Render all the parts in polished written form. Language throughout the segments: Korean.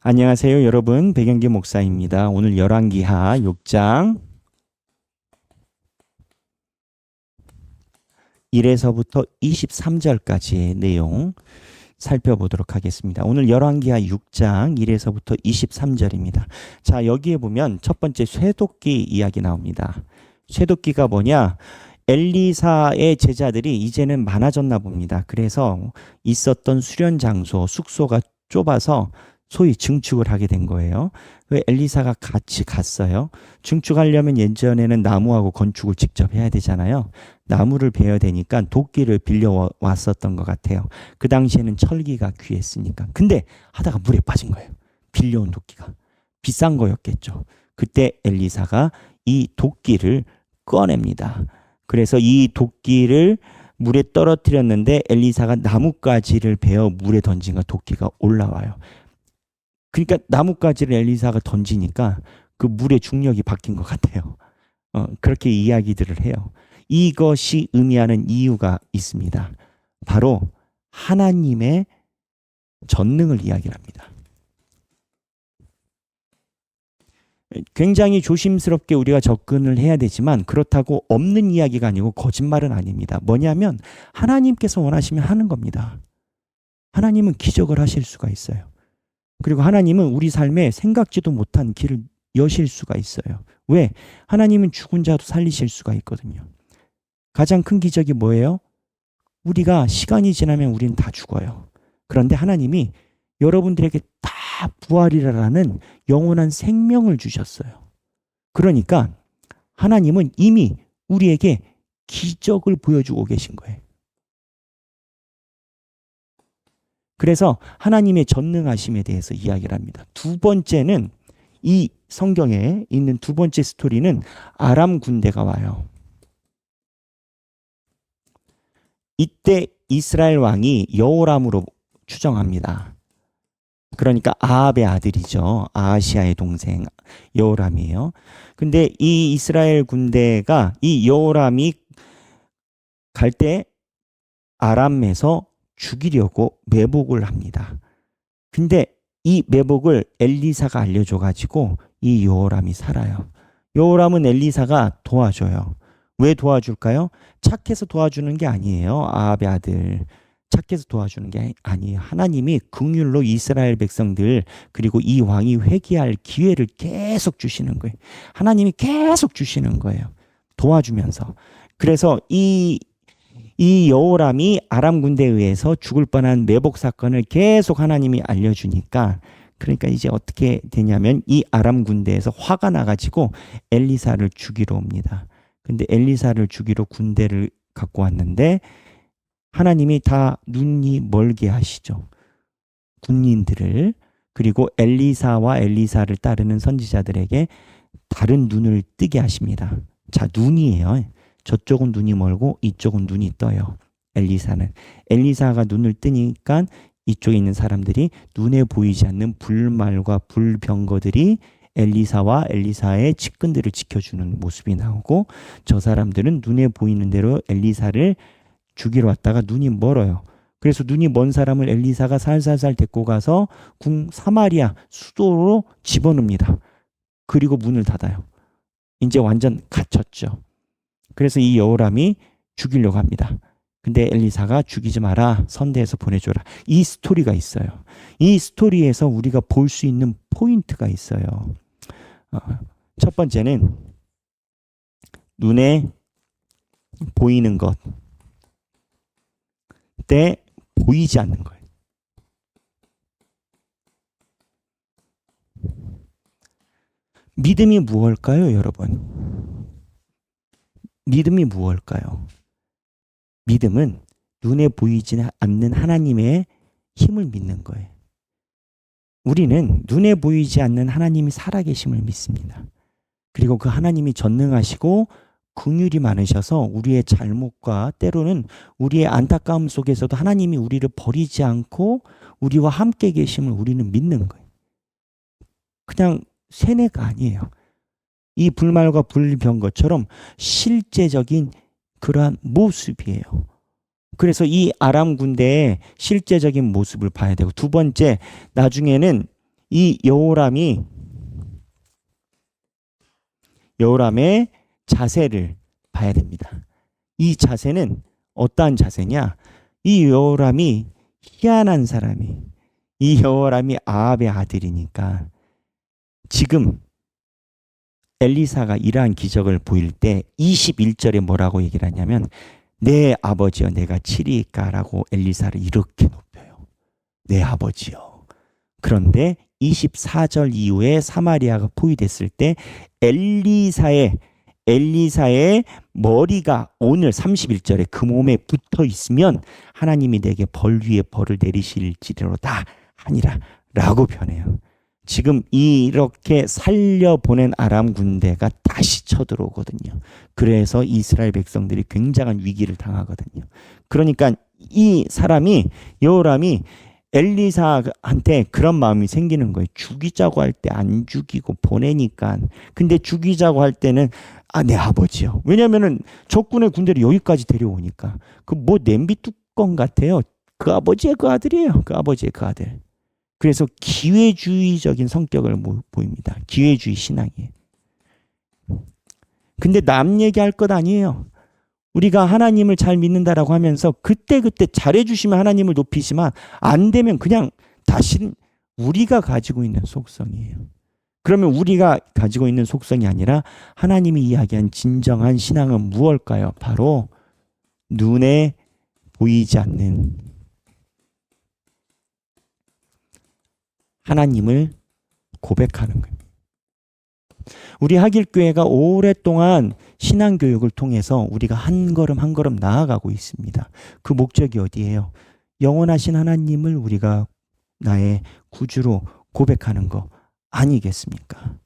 안녕하세요, 여러분. 백영기 목사입니다. 오늘 열왕기하 6장 1에서부터 23절까지의 내용 살펴보도록 하겠습니다. 오늘 열왕기하 6장 1에서부터 23절입니다. 자, 여기에 보면 첫 번째 쇠도끼 이야기 나옵니다. 쇠도끼가 뭐냐? 엘리사의 제자들이 이제는 많아졌나 봅니다. 그래서 있었던 수련 장소, 숙소가 좁아서 소위 증축을 하게 된 거예요. 그 엘리사가 같이 갔어요. 증축하려면 예전에는 나무하고 건축을 직접 해야 되잖아요. 나무를 베어야 되니까 도끼를 빌려 왔었던 것 같아요. 그 당시에는 철기가 귀했으니까. 근데 하다가 물에 빠진 거예요. 빌려온 도끼가. 비싼 거였겠죠. 그때 엘리사가 이 도끼를 꺼냅니다. 그래서 이 도끼를 물에 떨어뜨렸는데 엘리사가 나뭇가지를 베어 물에 던진가 도끼가 올라와요. 그러니까 나뭇가지를 엘리사가 던지니까 그 물의 중력이 바뀐 것 같아요. 그렇게 이야기들을 해요. 이것이 의미하는 이유가 있습니다. 바로 하나님의 전능을 이야기합니다. 굉장히 조심스럽게 우리가 접근을 해야 되지만 그렇다고 없는 이야기가 아니고 거짓말은 아닙니다. 뭐냐면 하나님께서 원하시면 하는 겁니다. 하나님은 기적을 하실 수가 있어요. 그리고 하나님은 우리 삶에 생각지도 못한 길을 여실 수가 있어요. 왜? 하나님은 죽은 자도 살리실 수가 있거든요. 가장 큰 기적이 뭐예요? 우리가 시간이 지나면 우리는 다 죽어요. 그런데 하나님이 여러분들에게 다 부활이라는 영원한 생명을 주셨어요. 그러니까 하나님은 이미 우리에게 기적을 보여주고 계신 거예요. 그래서 하나님의 전능하심에 대해서 이야기를 합니다. 두 번째는 이 성경에 있는 두 번째 스토리는 아람 군대가 와요. 이때 이스라엘 왕이 여호람으로 추정합니다. 그러니까 아합의 아들이죠. 아하시아의 동생 여호람이에요. 근데 이 이스라엘 군대가 이 여호람이 갈 때 아람에서 죽이려고 매복을 합니다. 근데 이 매복을 엘리사가 알려줘가지고 이 여호람이 살아요. 여호람은 엘리사가 도와줘요. 왜 도와줄까요? 착해서 도와주는 게 아니에요. 아합의 아들. 착해서 도와주는 게 아니에요. 하나님이 긍휼로 이스라엘 백성들 그리고 이 왕이 회개할 기회를 계속 주시는 거예요. 하나님이 계속 주시는 거예요. 도와주면서. 그래서 이 여호람이 아람 군대에 의해서 죽을 뻔한 매복 사건을 계속 하나님이 알려주니까 그러니까 이제 어떻게 되냐면 이 아람 군대에서 화가 나가지고 엘리사를 죽이러 옵니다. 근데 엘리사를 죽이러 군대를 갖고 왔는데 하나님이 다 눈이 멀게 하시죠. 군인들을. 그리고 엘리사와 엘리사를 따르는 선지자들에게 다른 눈을 뜨게 하십니다. 자, 눈이에요. 저쪽은 눈이 멀고 이쪽은 눈이 떠요. 엘리사가 눈을 뜨니까 이쪽에 있는 사람들이 눈에 보이지 않는 불말과 불병거들이 엘리사와 엘리사의 측근들을 지켜주는 모습이 나오고 저 사람들은 눈에 보이는 대로 엘리사를 죽이러 왔다가 눈이 멀어요. 그래서 눈이 먼 사람을 엘리사가 살살살 데리고 가서 사마리아 수도로 집어넣습니다. 그리고 문을 닫아요. 이제 완전 갇혔죠. 그래서 이 여호람이 죽이려고 합니다. 근데 엘리사가 죽이지 마라. 선대에서 보내줘라. 이 스토리가 있어요. 이 스토리에서 우리가 볼 수 있는 포인트가 있어요. 첫 번째는 눈에 보이는 것 때 보이지 않는 거예요. 믿음이 무엇일까요, 여러분? 믿음이 무엇일까요? 믿음은 눈에 보이지 않는 하나님의 힘을 믿는 거예요. 우리는 눈에 보이지 않는 하나님이 살아계심을 믿습니다. 그리고 그 하나님이 전능하시고 긍휼이 많으셔서 우리의 잘못과 때로는 우리의 안타까움 속에서도 하나님이 우리를 버리지 않고 우리와 함께 계심을 우리는 믿는 거예요. 그냥 세뇌가 아니에요. 이 불말과 불병거처럼 실제적인 그러한 모습이에요. 그래서 이 아람 군대의 실제적인 모습을 봐야 되고 두 번째, 나중에는 이 여호람의 자세를 봐야 됩니다. 이 자세는 어떠한 자세냐? 이 여호람이 희한한 사람이, 이 여호람이 아합의 아들이니까 지금 엘리사가 이러한 기적을 보일 때 21절에 뭐라고 얘기를 하냐면 내 아버지여 내가 치리까라고 엘리사를 이렇게 높여요. 내 아버지여. 그런데 24절 이후에 사마리아가 포위됐을 때 엘리사의 머리가 오늘 31절에 그 몸에 붙어 있으면 하나님이 내게 벌 위에 벌을 내리실지로다 하니라 라고 변해요. 지금 이렇게 살려보낸 아람 군대가 다시 쳐들어오거든요. 그래서 이스라엘 백성들이 굉장한 위기를 당하거든요. 그러니까 이 사람이 여호람이 엘리사한테 그런 마음이 생기는 거예요. 죽이자고 할 때 안 죽이고 보내니까. 근데 죽이자고 할 때는 내 아버지요. 왜냐면은 적군의 군대를 여기까지 데려오니까. 그 뭐 냄비 뚜껑 같아요. 그 아버지의 그 아들이에요. 그 아버지의 그 아들. 그래서 기회주의적인 성격을 보입니다. 기회주의 신앙이에요. 근데 남 얘기할 것 아니에요. 우리가 하나님을 잘 믿는다라고 하면서 그때그때 잘해주시면 하나님을 높이지만 안 되면 그냥 다시는 우리가 가지고 있는 속성이에요. 그러면 우리가 가지고 있는 속성이 아니라 하나님이 이야기한 진정한 신앙은 무엇일까요? 바로 눈에 보이지 않는 하나님을 고백하는 겁니다. 우리 하길교회가 오랫동안 신앙교육을 통해서 우리가 한 걸음 한 걸음 나아가고 있습니다. 그 목적이 어디예요? 영원하신 하나님을 우리가 나의 구주로 고백하는 거 아니겠습니까?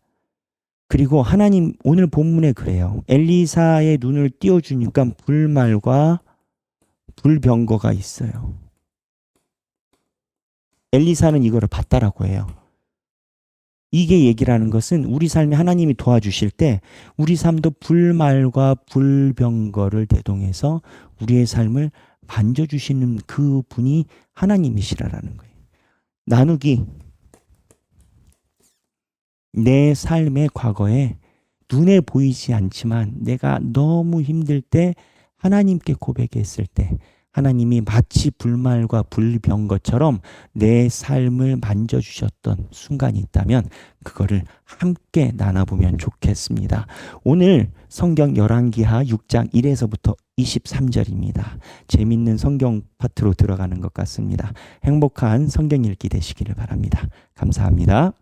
그리고 하나님 오늘 본문에 그래요. 엘리사의 눈을 띄워주니까 불말과 불병거가 있어요. 엘리사는 이거를 봤다라고 해요. 이게 얘기를 하는 것은 우리 삶에 하나님이 도와주실 때 우리 삶도 불말과 불병거를 대동해서 우리의 삶을 만져주시는 그 분이 하나님이시라는 거예요. 나누기. 내 삶의 과거에 눈에 보이지 않지만 내가 너무 힘들 때 하나님께 고백했을 때 하나님이 마치 불말과 불병거처럼 내 삶을 만져주셨던 순간이 있다면 그거를 함께 나눠보면 좋겠습니다. 오늘 성경 열왕기하 6장 1에서부터 23절입니다. 재밌는 성경 파트로 들어가는 것 같습니다. 행복한 성경 읽기 되시기를 바랍니다. 감사합니다.